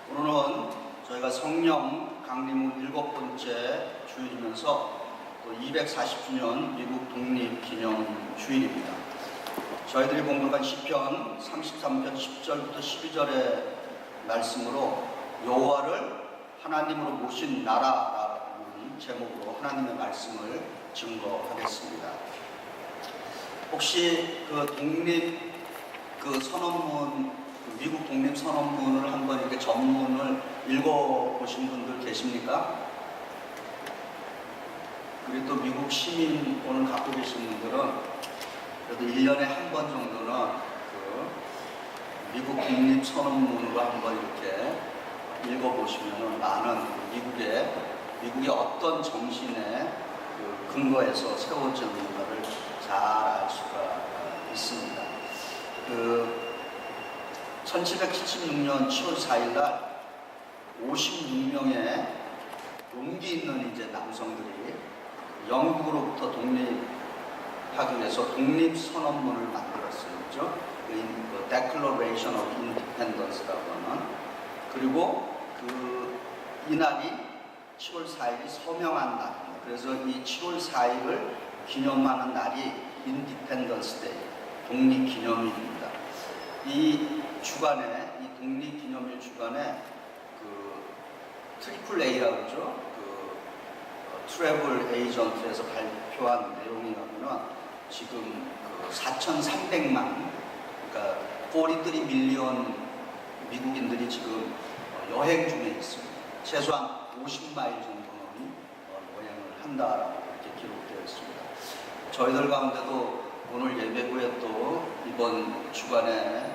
오늘은 저희가 성령 강림후 7번째 주일이면서 또 240주년 미국 독립기념 주일입니다. 저희들이 공독한 시편 33편 10절부터 12절의 말씀으로 여호와를 하나님으로 모신 나라라는 제목으로 하나님의 말씀을 증거하겠습니다. 혹시 선언문, 미국 독립 선언문을 한번 이렇게 전문을 읽어보신 분들 계십니까? 우리 또 미국 시민권을 갖고 계신 분들은 그래도 1년에 한 번 정도는 미국 독립 선언문으로 한번 이렇게 읽어보시면 많은 미국의 어떤 정신의 근거에서 세워졌는가를 잘 알 수가 있습니다. 1776년 7월 4일 날 56명의 용기 있는 남성들이 영국으로부터 독립하기 위해서 독립선언문을 만들었어요. 그죠? Declaration of Independence라고 하는. 그리고 이날이 7월 4일이 서명한 날입니다. 그래서 이 7월 4일을 기념하는 날이 Independence Day, 독립기념일입니다. 이 주간에, 이 독립기념일 주간에 트리플 A라고 그러죠. 트래블 에이전트에서 발표한 내용이라면 지금 4,300만, 그러니까 43 밀리언 미국인들이 지금 여행 중에 있습니다. 최소한 50마일 정도는 여행을 한다라고 이렇게 기록되어 있습니다. 저희들 가운데도 오늘 예배 후에 또 이번 주간에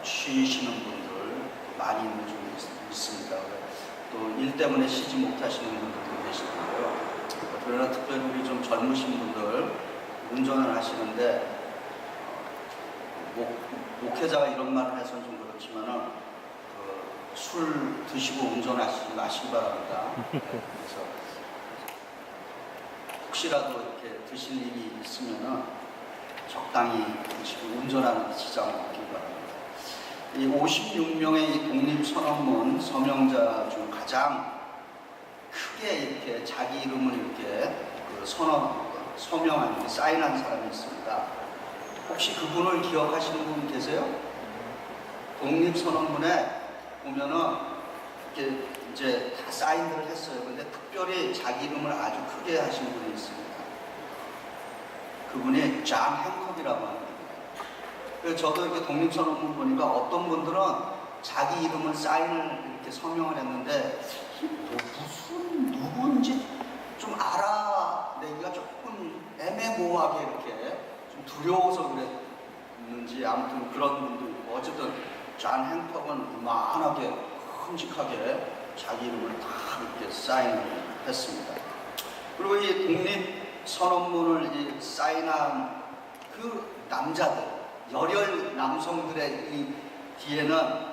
쉬시는 분들 많이 있는 중에 있습니다. 또 일 때문에 쉬지 못하시는 분들도 계시고요. 그러나 특별히 우리 좀 젊으신 분들 운전을 하시는데 목회자가 이런 말을 해서는 좀 그렇지만은 술 드시고 운전하시지 마시기 바랍니다. 그래서 혹시라도 이렇게 드실 일이 있으면은 적당히 드시고 운전하는 데 지장을 없기 바랍니다. 이 56명의 이 독립선언문 서명자 중 가장 크게 이렇게 자기 이름을 이렇게 서명한, 사인한 사람이 있습니다. 혹시 그분을 기억하시는 분 계세요? 독립선언문에 보면은 이렇게 이제 다 사인을 했어요. 근데 특별히 자기 이름을 아주 크게 하신 분이 있습니다. 그분이 존 행컵이라고 합니다. 그래서 저도 이렇게 독립선언문 보니까 어떤 분들은 자기 이름을 사인을 이렇게 서명을 했는데 무슨 누군지 좀 알아내기가 조금 애매모호하게 이렇게 좀 두려워서 그랬는지 아무튼 그런 분도 있고, 어쨌든 존 행컵은 이만하게 큼직하게 자기 이름을 다 이렇게 사인을 했습니다. 그리고 이 독립선언문을 사인한 그 남자들, 열혈 남성들의 이 뒤에는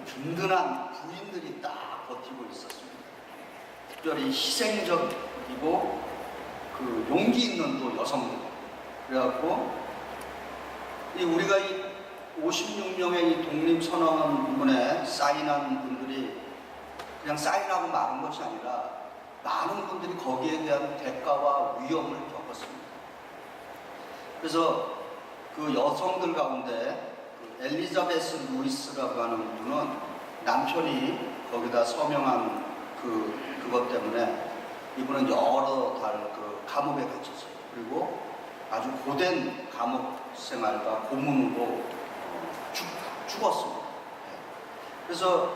든든한 부인들이 딱 버티고 있었습니다. 특별히 희생적이고 용기 있는 또 여성들. 그래갖고 우리가 이 56명의 이 독립선언문에 사인한 분들이 그냥 사인하고 마는 것이 아니라 많은 분들이 거기에 대한 대가와 위험을 겪었습니다. 그래서 여성들 가운데 엘리자베스 루이스라고 하는 분은 남편이 거기다 서명한 그것 때문에 이분은 여러 달 감옥에 갇혔어요. 그리고 아주 고된 감옥 생활과 고문으로 죽었습니다. 그래서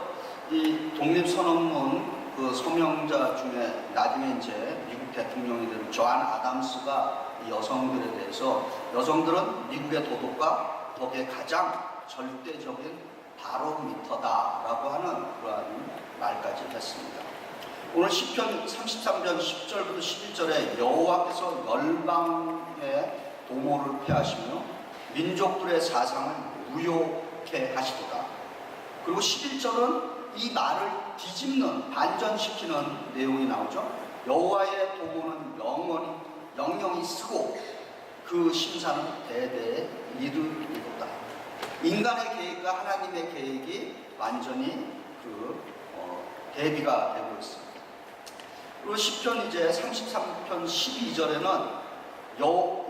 이 독립선언문 서명자 중에 나중에 이제 미국 대통령이 된 존 아담스가 이 여성들에 대해서, 여성들은 미국의 도덕과 덕의 가장 절대적인 바로미터다라고 하는 그러한 말까지 했습니다. 오늘 시편 33편 10절부터 11절에 여호와께서 열방의 도모를 폐하시며 민족들의 사상을 무효케 하시도다. 그리고 11절은 이 말을 뒤집는, 반전시키는 내용이 나오죠. 여호와의 도모는 영영이 쓰고 그 심사는 대대에 이르리로다. 인간의 계획과 하나님의 계획이 완전히 대비가 되고 있습니다. 그리고 시편 이제 33편 12절에는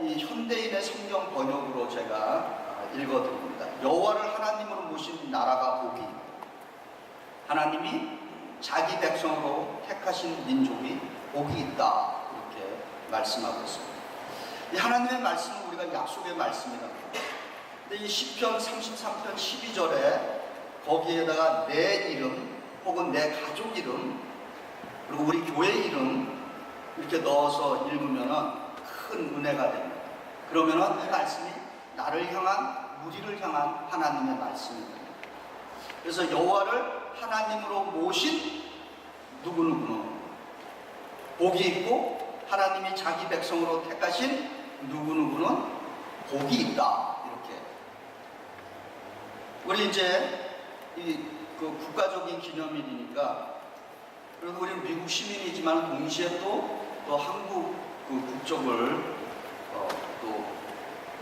이 현대인의 성경 번역으로 제가 읽어드립니다. 여호와를 하나님으로 모신 나라가 복이 있고 하나님이 자기 백성으로 택하신 민족이 복이 있다, 이렇게 말씀하고 있습니다. 이 하나님의 말씀은 우리가 약속의 말씀이라고 합니다. 근데 이 시편 33편 12절에 거기에다가 내 이름 혹은 내 가족 이름 그리고 우리 교회 이름 이렇게 넣어서 읽으면은 큰 은혜가 됩니다. 그러면은 이 말씀이 나를 향한, 우리를 향한 하나님의 말씀입니다. 그래서 여호와를 하나님으로 모신 누구누구는 복이 있고 하나님이 자기 백성으로 택하신 누구누구는 복이 있다, 이렇게. 우리 이제 그 국가적인 기념일이니까, 그리고 우리는 미국 시민이지만 동시에 또 한국 그 국적을 또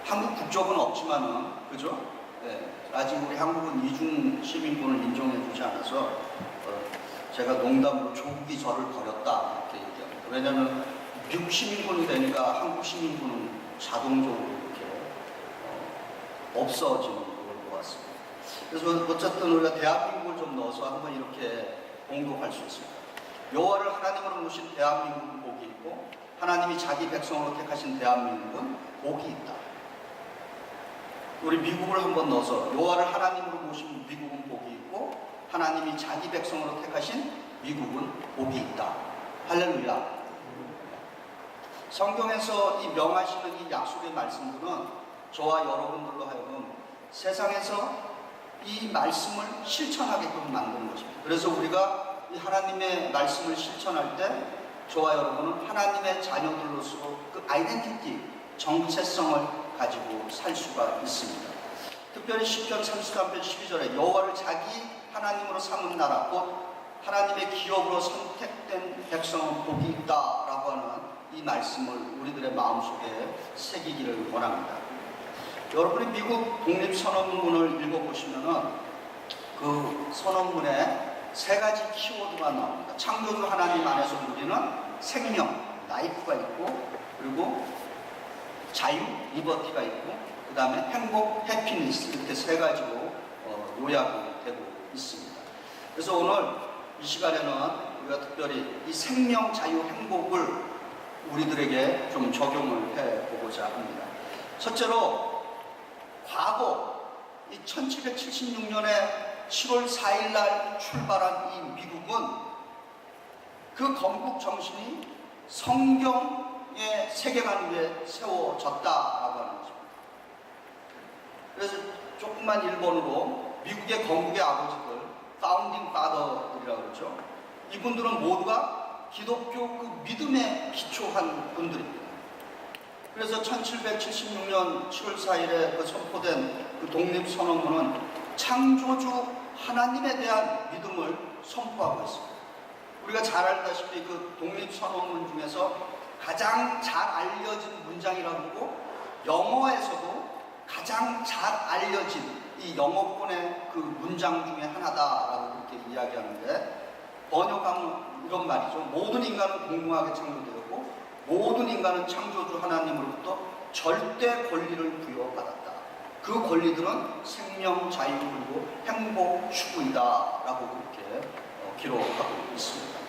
한국 국적은 없지만은, 그죠? 네, 아직 우리 한국은 이중 시민권을 인정해 주지 않아서 제가 농담으로 조국이 저를 버렸다, 이렇게 얘기합니다. 왜냐하면 미국 시민권이 되니까 한국 시민권은 자동적으로 이렇게 없어지는 것 같습니다. 그래서 어쨌든 우리가 대한민국을 좀 넣어서 한번 이렇게 공독할 수 있습니다. 여호와를 하나님으로 모신 대한민국은 복이 있고 하나님이 자기 백성으로 택하신 대한민국은 복이 있다. 우리 미국을 한번 넣어서 여호와를 하나님으로 모신 미국은 복이 있고 하나님이 자기 백성으로 택하신 미국은 복이 있다. 할렐루야. 성경에서 이 명하시는 이 약속의 말씀들은 저와 여러분들로 하여금 세상에서 이 말씀을 실천하게끔 만드는 것입니다. 그래서 우리가 이 하나님의 말씀을 실천할 때 저와 여러분은 하나님의 자녀들로서 그 아이덴티티, 정체성을 가지고 살 수가 있습니다. 특별히 시편 33편 12절에 여호와를 자기 하나님으로 삼은 나라, 곧 하나님의 기업으로 선택된 백성은 복이 있다라고 하는 이 말씀을 우리들의 마음속에 새기기를 원합니다. 여러분이 미국 독립선언문을 읽어보시면은 그 선언문에 세 가지 키워드가 나옵니다. 창조주 하나님 안에서 우리는 생명, 라이프가 있고, 그리고 자유, 리버티가 있고, 그 다음에 행복, 해피니스, 이렇게 세 가지로 요약이 되고 있습니다. 그래서 오늘 이 시간에는 우리가 특별히 이 생명, 자유, 행복을 우리들에게 좀 적용을 해보고자 합니다. 첫째로 과거 이 1776년에 7월 4일 날 출발한 이 미국은 그 건국 정신이 성경의 세계관 위에 세워졌다라고 하는 것입니다. 그래서 조금만 일본으로 미국의 건국의 아버지들, 파운딩 파더들이라고 그러죠. 이분들은 모두가 기독교 그 믿음에 기초한 분들입니다. 그래서 1776년 7월 4일에 그 선포된 그 독립선언문은 창조주 하나님에 대한 믿음을 선포하고 있습니다. 우리가 잘 알다시피 그 독립선언문 중에서 가장 잘 알려진 문장이라고 하고 영어에서도 가장 잘 알려진 이 영어권의 그 문장 중에 하나다라고 그렇게 이야기하는데, 번역하면 이런 말이죠. 모든 인간은 공평하게 창조되었고 모든 인간은 창조주 하나님으로부터 절대 권리를 부여받았다. 그 권리들은 생명, 자유, 그리고 행복, 추구이다라고 그렇게 기록하고 있습니다.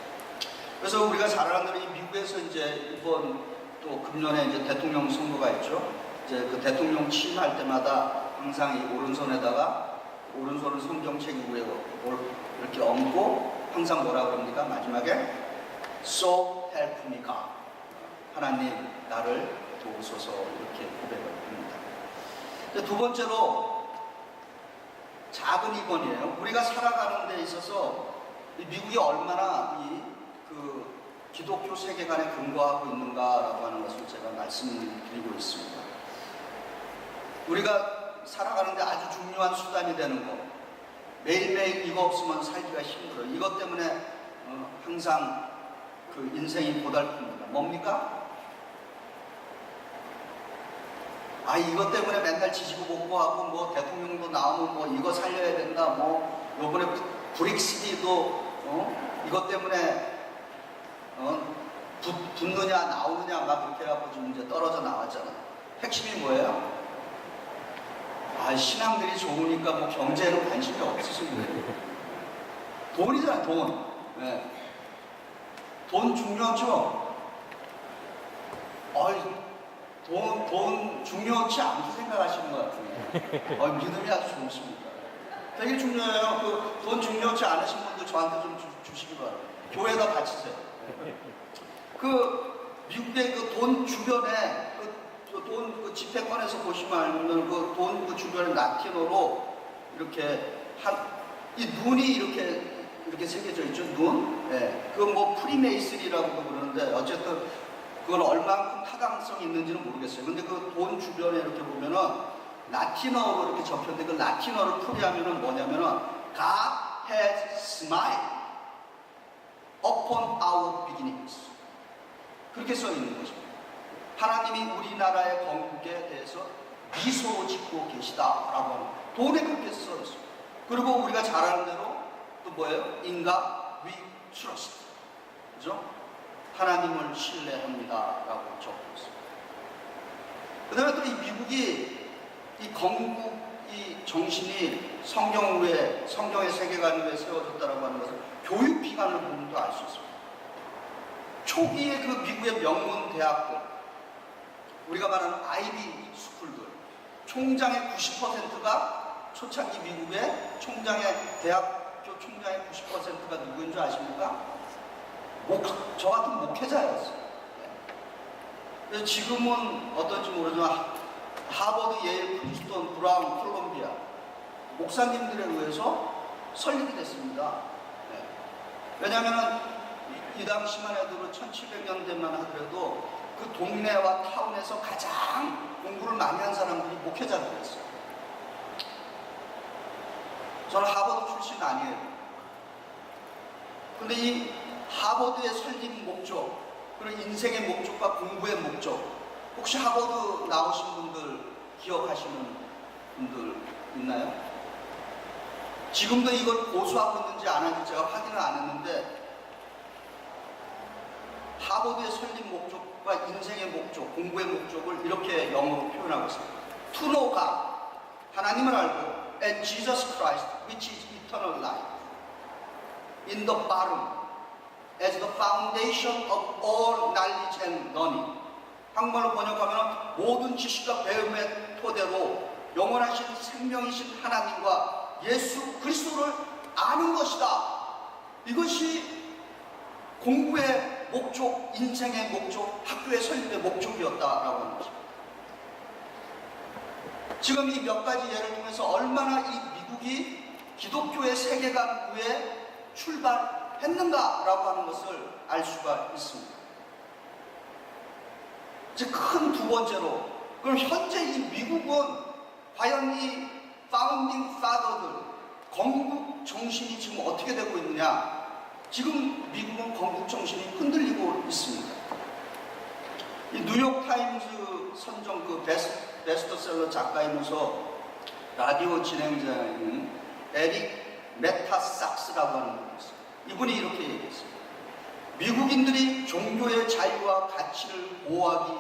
그래서 우리가 잘 아는 대로 이 미국에서 이제 이번 또 금년에 이제 대통령 선거가 있죠. 이제 그 대통령 취임할 때마다 항상 이 오른손에다가 오른손을 성경책 위에 이렇게 얹고 항상 뭐라 그럽니까? 마지막에 So help me God. 하나님 나를 도우소서, 이렇게 고백을 합니다. 두 번째로 작은 이번이에요. 우리가 살아가는 데 있어서 미국이 얼마나 그 기독교 세계관에 근거하고 있는가라고 하는 것을 제가 말씀드리고 있습니다. 우리가 살아가는데 아주 중요한 수단이 되는 것, 매일매일 이거 없으면 살기가 힘들어요. 이것 때문에 항상 그 인생이 고달픕니다. 뭡니까? 이것 때문에 맨날 지지고 볶고하고 뭐 대통령도 나오면 뭐 이거 살려야 된다, 뭐 요번에 브릭시티도 이것 때문에 붙느냐 나오느냐 막 그렇게 해갖고 지금 이제 떨어져 나왔잖아. 핵심이 뭐예요? 신앙들이 좋으니까 뭐 경제에는 관심이 없으신 거예요. 돈이잖아, 돈. 네. 돈 중요하죠? 돈 중요하지 않게 생각하시는 것 같은데. 믿음이 아주 좋으십니다. 되게 중요해요. 돈 중요하지 않으신 분들 저한테 좀 주시기 바랍니다. 교회에다 바치세요. 미국의 돈 주변에 돈 지폐권에서 보시면 알면 돈 주변에 라틴어로 이렇게 이 눈이 이렇게 새겨져 있죠. 눈. 네. 프리메이슨이라고 그러는데 어쨌든 그건 얼만큼 타당성이 있는지는 모르겠어요. 근데 돈 주변에 이렇게 보면은 라틴어로 이렇게 적혔는데 그 라틴어를 풀이하면은 뭐냐면은 God has smiled upon our beginnings. 그렇게 써 있는 것입니다. 하나님이 우리나라의 건국에 대해서 미소 짓고 계시다라고 하는 돈에 그렇게 써 있어요. 그리고 우리가 잘 아는 대로 또 뭐예요? In God we trust. 그죠? 하나님을 신뢰합니다라고 적혀 있습니다. 그 다음에 또 이 미국이 이 건국 이 정신이 성경의 세계관 위에 세워졌다라고 하는 것을 교육 기관을 보면 또 알 수 있습니다. 초기에 미국의 명문 대학들, 우리가 말하는 아이비 스쿨들, 총장의 90%가 초창기 미국의 대학교 총장의 90%가 누구인 줄 아십니까? 저 같은 목회자였어요. 네. 지금은 어떤지 모르지만 하버드, 예일, 프린스턴, 브라운, 콜롬비아 목사님들에 의해서 설립이 됐습니다. 네. 왜냐하면 이 당시만 해도 1700년대만 하더라도 그 동네와 타운에서 가장 공부를 많이 한 사람들이 목회자들이었어요. 저는 하버드 출신 아니에요. 근데 이 하버드의 설립 목적, 그리고 인생의 목적과 공부의 목적, 혹시 하버드 나오신 분들 기억하시는 분들 있나요? 지금도 이걸 고수하고 있는지 안 하는지 제가 확인을 안 했는데 하버드의 설립 목적과 인생의 목적, 공부의 목적을 이렇게 영어로 표현하고 있습니다. To know God, 하나님을 알고, and Jesus Christ, which is eternal life, in the bottom, as the foundation of all knowledge and learning. 한국말로 번역하면 모든 지식과 배움의 토대로 영원하신 생명이신 하나님과 예수 그리스도를 아는 것이다. 이것이 공부의 목적, 인생의 목적, 학교의 설립의 목적이었다라고 하는 것입니다. 지금 이 몇 가지 예를 통해서 얼마나 이 미국이 기독교의 세계관 위에 출발했는가라고 하는 것을 알 수가 있습니다. 이제 큰 두 번째로, 그럼 현재 이 미국은 과연 이 파운딩 파더들, 건국 정신이 지금 어떻게 되고 있느냐? 지금 미국은 건국 정신이 흔들리고 있습니다. 이 뉴욕타임즈 선정 베스트셀러 작가이면서 라디오 진행자인 에릭 메타삭스라고 하는 분이 있어요. 이분이 이렇게 얘기했어요. 미국인들이 종교의 자유와 가치를 보호하기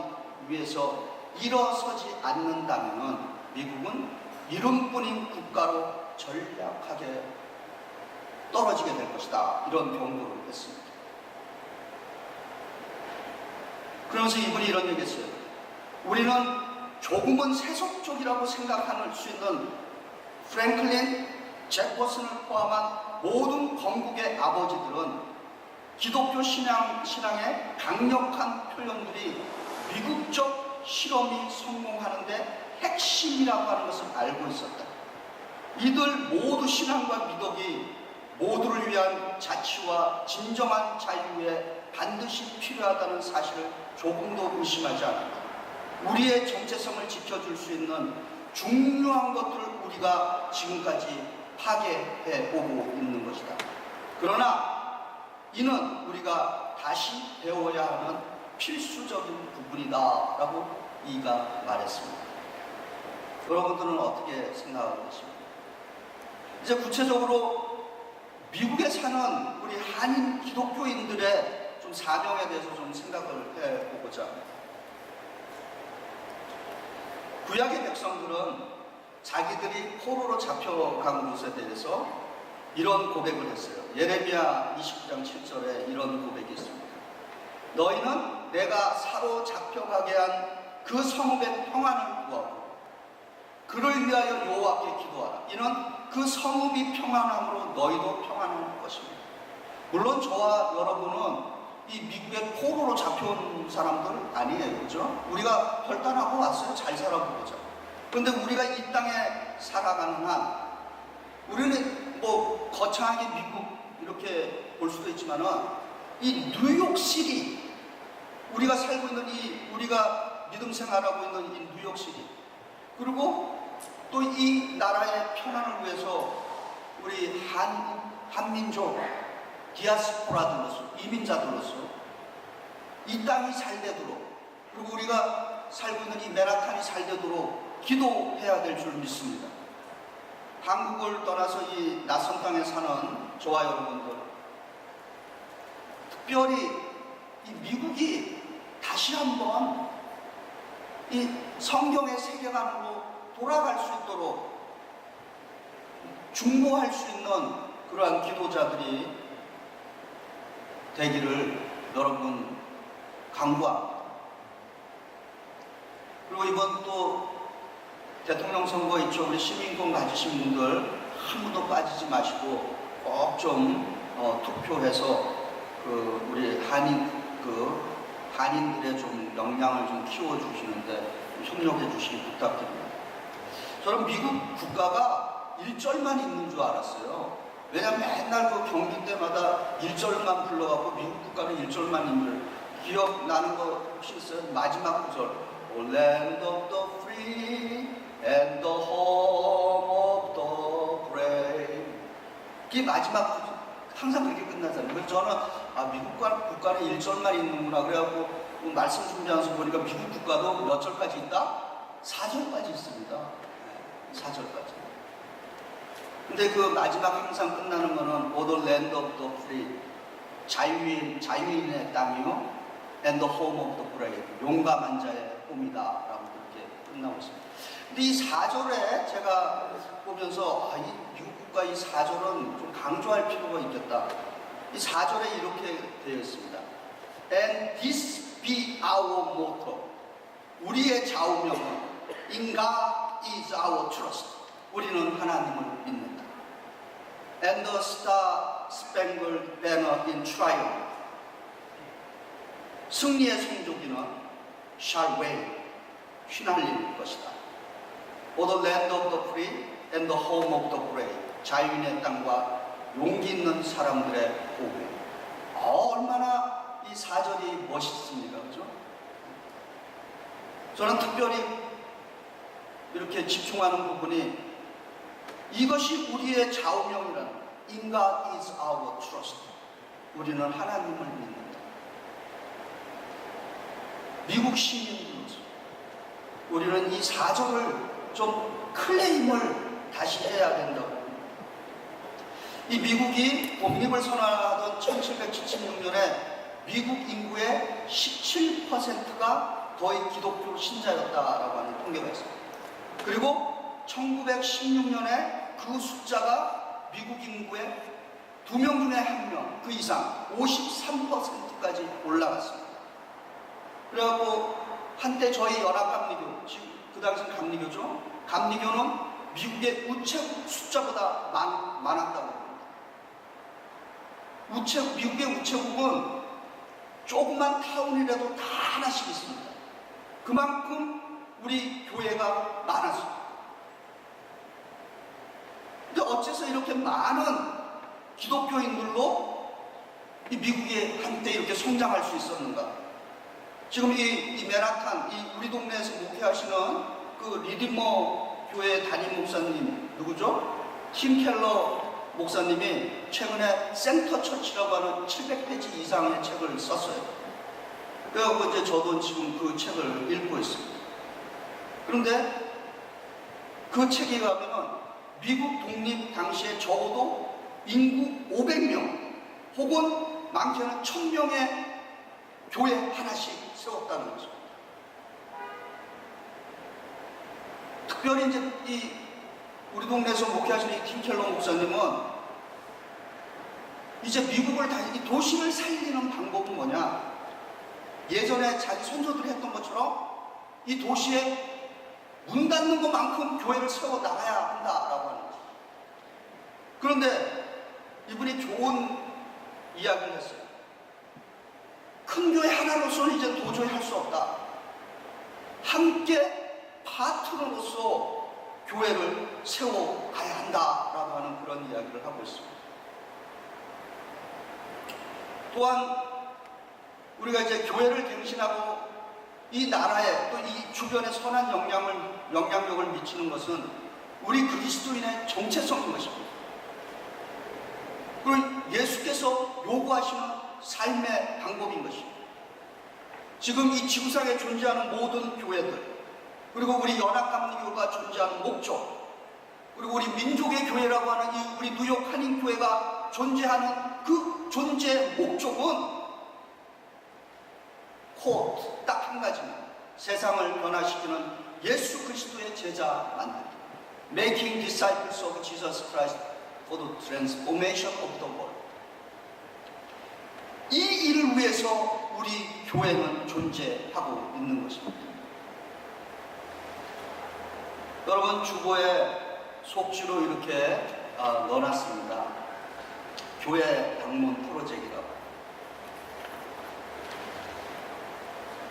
위해서 일어서지 않는다면 미국은 이름뿐인 국가로 전략하게 떨어지게 될 것이다. 이런 경고를 했습니다. 그러면서 이분이 이런 얘기했어요. 우리는 조금은 세속적이라고 생각할 수 있는 프랭클린, 제퍼슨을 포함한 모든 건국의 아버지들은 기독교 신앙의 강력한 표현들이 미국적 실험이 성공하는데 핵심이라고 하는 것을 알고 있었다. 이들 모두 신앙과 미덕이 모두를 위한 자치와 진정한 자유에 반드시 필요하다는 사실을 조금도 의심하지 않았다. 우리의 정체성을 지켜줄 수 있는 중요한 것들을 우리가 지금까지 파괴해 오고 있는 것이다. 그러나 이는 우리가 다시 배워야 하는 필수적인 부분이다 라고 이가 말했습니다. 여러분들은 어떻게 생각하고 계십니까? 이제 구체적으로 미국에 사는 우리 한인 기독교인들의 좀 사명에 대해서 좀 생각을 해보고자 합니다. 구약의 백성들은 자기들이 포로로 잡혀간 곳에 대해서 이런 고백을 했어요. 예레미야 29장 7절에 이런 고백이 있습니다. 너희는 내가 사로잡혀가게 한 그 성읍의 평안을 구하고 그를 위하여 여호와께 기도하라. 이는 그 성읍이 평안함으로 너희도 평안할 것입니다. 물론 저와 여러분은 이 미국의 포로로 잡혀온 사람들 아니에요, 그죠? 우리가 결단하고 왔어요. 잘 살아보자. 그런데 우리가 이 땅에 살아가는 한 우리는 뭐 거창하게 미국 이렇게 볼 수도 있지만은 이 뉴욕시리, 우리가 살고 있는 이 우리가 믿음 생활하고 있는 이 뉴욕시리, 그리고 또 이 나라의 평안을 위해서 우리 한민족 디아스포라들로서, 이민자들로서 이 땅이 잘 되도록, 그리고 우리가 살고 있는 이 맨하탄이 잘 되도록 기도해야 될 줄 믿습니다. 한국을 떠나서 이 낯선 땅에 사는 저와 여러분들, 특별히 이 미국이 다시 한번 이 성경의 세계관으로 돌아갈 수 있도록 중보할 수 있는 그러한 기도자들이 되기를 여러분 강구합니다. 그리고 이번 또 대통령 선거 있죠. 우리 시민권 가지신 분들 한 분도 빠지지 마시고 꼭 좀 투표해서 우리 한인들의 좀 역량을 좀 키워주시는데 협력해 주시기 부탁드립니다. 저는 미국 국가가 1절만 있는 줄 알았어요. 왜냐면 맨날 그 경기 때마다 1절만 불러갖고 미국 국가는 1절만 있는 줄. 기억나는 거 혹시 있어요? 마지막 구절. O land of the free and the home of the brave. 그게 마지막 구절. 항상 그렇게 끝나잖아요. 그래서 저는 미국 국가는 1절만 있는구나. 그래갖고 말씀 준비하면서 보니까 미국 국가도 몇 절까지 있다? 4절까지 있습니다. 4절까지. 근데 그 마지막 항상 끝나는 거는 O the land of the free, 자유인의 땅이요, and the home of the brave, 용감한 자의 꿈이다 라고 그렇게 끝나고 있습니다. 근데 이 4절에 제가 보면서 이 미국 국가 이 4절은 좀 강조할 필요가 있겠다. 이 4절에 이렇게 되어 있습니다. And this be our motto. 우리의 좌우명은 In God is our trust. 우리는 하나님을 믿는다. And the star-spangled banner in triumph. 승리의 성조기는 shall wave. 휘날릴 것이다. O the land of the free and the home of the brave. 자유인의 땅과 용기 있는 사람들의 보배. 얼마나 이 4절이 멋있습니까? 그죠? 저는 특별히 이렇게 집중하는 부분이 이것이 우리의 좌우명이라는 In God is our trust. 우리는 하나님을 믿는다. 미국 시민으로서 우리는 이 4절을 좀 클레임을 다시 해야 된다고. 이 미국이 독립을 선언하던 1776년에 미국 인구의 17%가 거의 기독교 신자였다라고 하는 통계가 있습니다. 그리고 1916년에 그 숫자가 미국 인구의 2명 중에 1명, 그 이상 53%까지 올라갔습니다. 그래갖고 한때 저희 연합감리교, 지금 그 당시는 감리교죠. 감리교는 미국의 우체국 숫자보다 많았다고 합니다. 미국의 우체국은 조그만 타운이라도 다 하나씩 있습니다. 그만큼 우리 교회가 많았습니다. 근데 어째서 이렇게 많은 기독교인들로 이 미국이 한때 이렇게 성장할 수 있었는가? 지금 이 맨하탄, 우리 동네에서 목회하시는 그 리디머 교회 담임 목사님, 누구죠? 팀 켈러 목사님이 최근에 센터 처치라고 하는 700페이지 이상의 책을 썼어요. 그래서 이제 저도 지금 그 책을 읽고 있습니다. 그런데 그 책에 가면은 미국 독립 당시에 적어도 인구 500명 혹은 많게는 1000명의 교회 하나씩 세웠다는 거죠. 특별히 이제 우리 동네에서 목회하시는 이 팀켈러 목사님은 이제 미국을 이 도시를 살리는 방법은 뭐냐? 예전에 자기 손조들이 했던 것처럼 이 도시에 문 닫는 것만큼 교회를 세워 나가야 한다라고 하는 거죠. 그런데 이분이 좋은 이야기를 했어요. 큰 교회 하나로서는 이제 도저히 할 수 없다. 함께 파트너로서 교회를 세워가야 한다라고 하는 그런 이야기를 하고 있습니다. 또한 우리가 이제 교회를 갱신하고 이 나라에 또 이 주변에 선한 영향력을 미치는 것은 우리 그리스도인의 정체성인 것입니다. 그리고 예수께서 요구하시는 삶의 방법인 것입니다. 지금 이 지구상에 존재하는 모든 교회들, 그리고 우리 연합감리교가 존재하는 목적, 그리고 우리 민족의 교회라고 하는 이 우리 뉴욕 한인교회가 존재하는 그 존재의 목적은 곧 딱 한 가지입니다. 세상을 변화시키는 예수 그리스도의 제자 만들기. Making disciples of Jesus Christ for the transformation of the world. 이 일을 위해서 우리 교회는 존재하고 있는 것입니다. 여러분, 주보에 속지로 이렇게 넣어놨습니다. 교회 방문 프로젝트라고.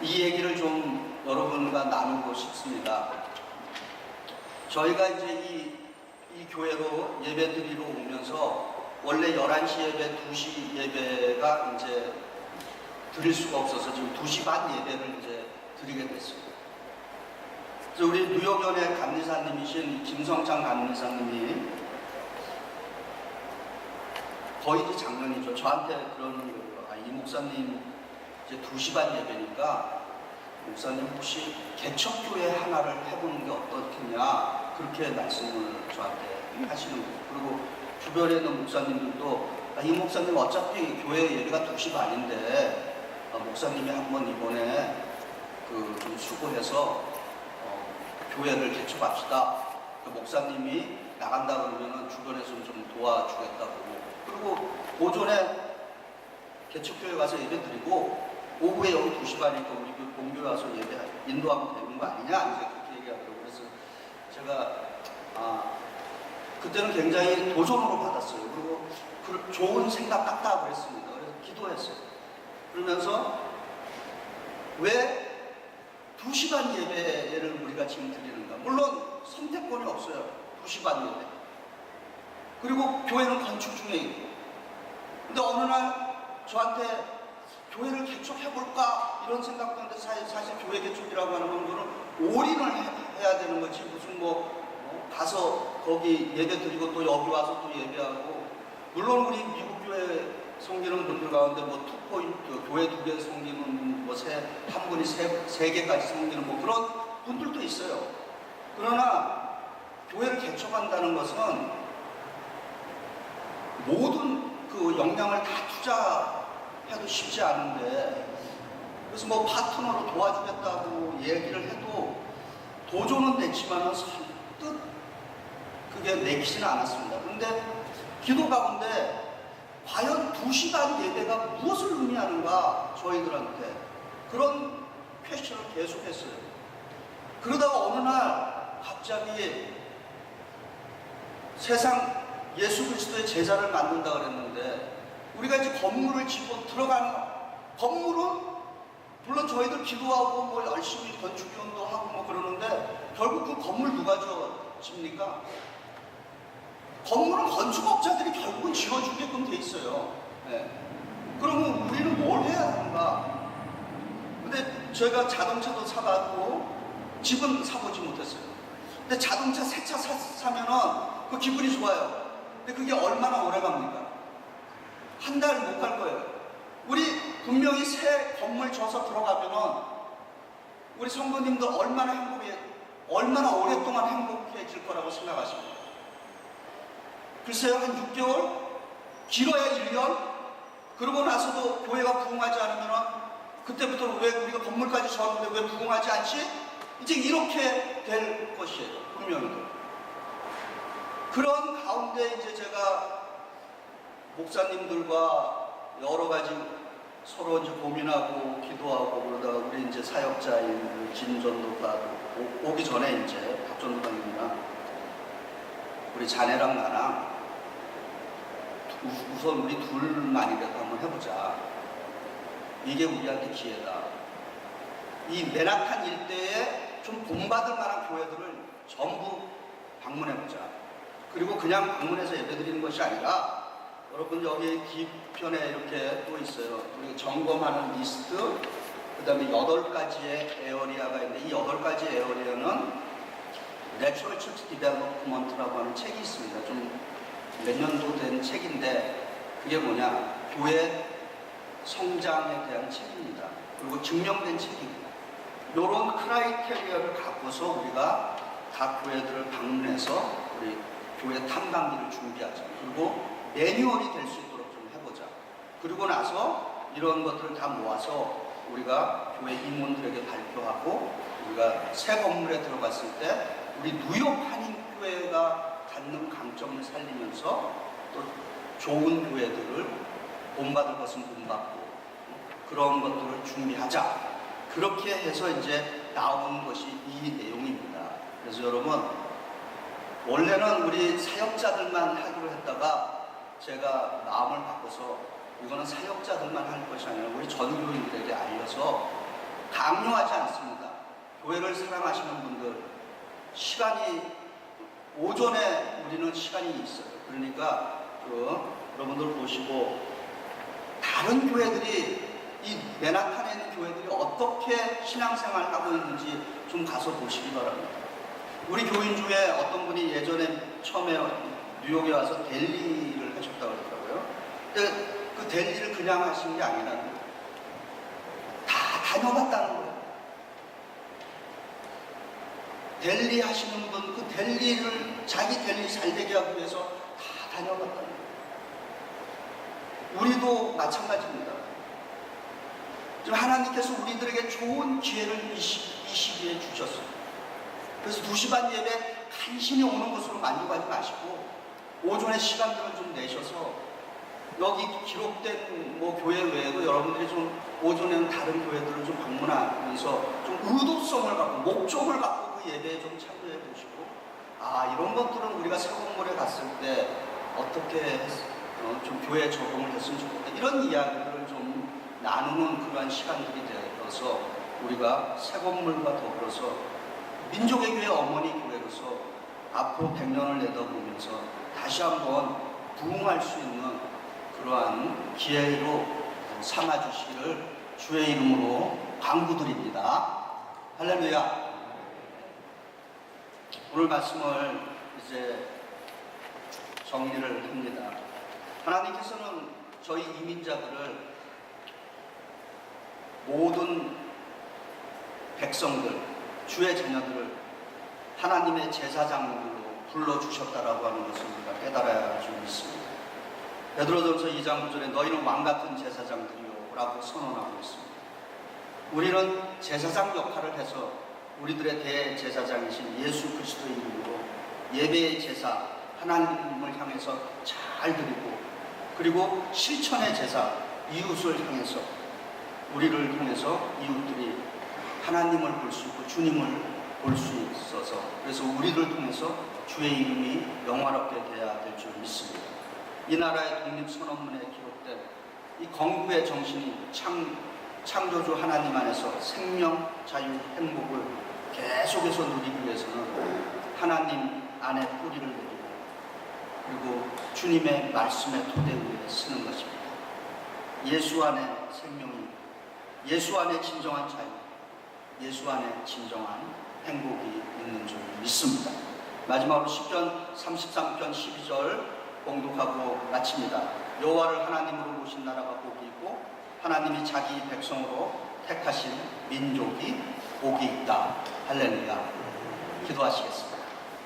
이 얘기를 좀 여러분과 나누고 싶습니다. 저희가 이제 이 교회로 예배 드리러 오면서 원래 11시 예배, 2시 예배가 이제 드릴 수가 없어서 지금 2시 반 예배를 이제 드리게 됐습니다. 그래서 우리 뉴욕연의 감리사님이신 김성창 감리사님이 거의 이제 작년이죠. 저한테 그러는 거예요. 이 목사님 이제 2시 반 예배니까 목사님 혹시 개척교회 하나를 해보는 게 어떻겠냐, 그렇게 말씀을 저한테 하시는 거예요. 그리고 주변에 있는 목사님들도 이 목사님 어차피 교회 예배가 2시 반인데 목사님이 한번 이번에 좀 수고해서 교회를 개척합시다. 목사님이 나간다 그러면 주변에서 좀 도와주겠다고. 그리고 오전에 개척교회 가서 예배 드리고 오후에 여기 2시 반이니까 우리 본교회 와서 예배 인도하면 되는 거 아니냐, 이제 그렇게 얘기하더라고요. 그래서 제가 그때는 굉장히 도전으로 받았어요. 그리고 좋은 생각 같다 그랬습니다. 그래서 기도했어요. 그러면서 왜 2시 반 예배를 우리가 지금 드리는가? 물론 선택권이 없어요. 2시 반 예배. 그리고 교회는 건축 중에 있고. 근데 어느 날 저한테 교회를 개척해볼까 이런 생각도 하는데 사실 교회 개척이라고 하는 거는 올인을 해야 되는 거지, 무슨 가서 거기 예배 드리고 또 여기 와서 또 예배하고. 물론 우리 미국 교회 섬기는 분들 가운데 투포인트 교회 2개 섬기는 한 분이 3개까지 섬기는 그런 분들도 있어요. 그러나 교회를 개척한다는 것은 모든 그 역량을 다 투자해도 쉽지 않은데, 그래서 파트너로 도와주겠다고 얘기를 해도 도전은 됐지만 선뜻 그게 내키지는 않았습니다. 그런데 기도 가운데 과연 2시 반 예배가 무엇을 의미하는가, 저희들한테 그런 퀘스천을 계속했어요. 그러다가 어느 날 갑자기 세상 예수 그리스도의 제자를 만든다 그랬는데, 우리가 이제 건물을 짓고 들어가는 건물은 물론 저희들 기도하고 열심히 건축위원도 하고 그러는데 결국 그 건물 누가 짓습니까? 건물은 건축업자들이 결국은 지어주게끔 돼 있어요. 네. 그러면 우리는 뭘 해야 하는가? 근데 저희가 자동차도 사봤고 집은 사보지 못했어요. 근데 자동차 새 차 사면은 그 기분이 좋아요. 근데 그게 얼마나 오래 갑니까? 한 달 못 갈 거예요. 우리 분명히 새 건물 져서 들어가면은 우리 성도님도 얼마나 오랫동안 행복해질 거라고 생각하십니까? 글쎄요, 한 6개월? 길어야 1년? 그러고 나서도 교회가 부흥하지 않으면 그때부터 왜 우리가 건물까지 지었는데 왜 부흥하지 않지? 이제 이렇게 될 것이에요. 분명히. 그런 가운데 이제 제가 목사님들과 여러 가지 서로 이제 고민하고 기도하고 그러다가 우리 이제 사역자인 진전도가 오기 전에 이제 박전도사님이랑 우리 자네랑 나랑 우선 우리 둘만이라도 한번 해보자. 이게 우리한테 기회다. 이 맨하탄 일대에 좀 본받을 만한 교회들을 전부 방문해보자. 그리고 그냥 방문해서 예배드리는 것이 아니라 여러분 여기 뒤편에 이렇게 또 있어요. 우리 점검하는 리스트, 그 다음에 8가지의 에어리아가 있는데 이 8가지 에어리아는 내추럴 처치 디벨롭먼트라고 하는 책이 있습니다. 좀 몇 년도 된 책인데 그게 뭐냐, 교회 성장에 대한 책입니다. 그리고 증명된 책입니다. 이런 크라이테리아를 갖고서 우리가 각 교회들을 방문해서 우리 교회 탐방기를 준비하자. 그리고 매뉴얼이 될 수 있도록 좀 해보자. 그리고 나서 이런 것들을 다 모아서 우리가 교회 임원들에게 발표하고 우리가 새 건물에 들어갔을 때 우리 뉴욕 한인교회가 갖는 강점을 살리면서 또 좋은 교회들을 본받을 것은 본받고 그런 것들을 준비하자. 그렇게 해서 이제 나온 것이 이 내용입니다. 그래서 여러분, 원래는 우리 사역자들만 하기로 했다가 제가 마음을 바꿔서 이거는 사역자들만 할 것이 아니라 우리 전교인들에게 알려서 강요하지 않습니다. 교회를 사랑하시는 분들, 시간이 오전에 우리는 시간이 있어요. 그러니까 여러분들 보시고 다른 교회들이 이 맨하탄에 있는 교회들이 어떻게 신앙생활을 하고 있는지 좀 가서 보시기 바랍니다. 우리 교인 중에 어떤 분이 예전에 처음에 뉴욕에 와서 델리를 하셨다고 그러더라고요. 근데 그 델리를 그냥 하신 게 아니라 다 다녀봤다는 거예요. 델리 하시는 분, 그 델리를 자기 델리 잘 되게 하기 위해서 다 다녀봤다는 거예요. 우리도 마찬가지입니다. 지금 하나님께서 우리들에게 좋은 기회를 이 시기에 주셨어요. 그래서 2시 반 예배 간신히 오는 것으로 만족하지 마시고 오전에 시간들을 좀 내셔서 여기 기록된 교회 외에도 여러분들이 좀 오전에는 다른 교회들을 좀 방문하면서 좀 의도성을 갖고 목적을 갖고 그 예배에 좀 참여해 보시고, 이런 것들은 우리가 새 건물에 갔을 때 어떻게 좀 교회에 적용을 했으면 좋겠다, 이런 이야기들을 좀 나누는 그러한 시간들이 되어서 우리가 새 건물과 더불어서 민족의 교회 어머니 교회로서 앞으로 100년을 내다보면서 다시 한번 부흥할 수 있는 그러한 기회로 삼아주시기를 주의 이름으로 간구드립니다. 할렐루야. 오늘 말씀을 이제 정리를 합니다. 하나님께서는 저희 이민자들을 모든 백성들, 주의 자녀들을 하나님의 제사장으로 불러주셨다라고 하는 것을 우리가 깨달아야 할 줄 믿습니다. 베드로전서 2장 9절에 너희는 왕같은 제사장들이요 라고 선언하고 있습니다. 우리는 제사장 역할을 해서 우리들의 대제사장이신 예수 그리스도의 이름으로 예배의 제사, 하나님을 향해서 잘 드리고, 그리고 실천의 제사, 이웃을 향해서, 우리를 통해서 이웃들이 하나님을 볼 수 있고 주님을 볼 수 있어서, 그래서 우리를 통해서 주의 이름이 영화롭게 되어야 될 줄 믿습니다. 이 나라의 독립선언문에 기록된 이 건국의 정신이 창조주 하나님 안에서 생명, 자유, 행복을 계속해서 누리기 위해서는 하나님 안에 뿌리를 내리고, 그리고 주님의 말씀의 토대 위에 쓰는 것입니다. 예수 안에 생명이, 예수 안에 진정한 자유, 예수 안에 진정한 행복이 있는 줄 믿습니다. 마지막으로 시편 33편 12절 봉독하고 마칩니다. 여호와를 하나님으로 모신 나라가 복이 있고 하나님이 자기 백성으로 택하신 민족이 복이 있다. 할렐루야. 기도하시겠습니다.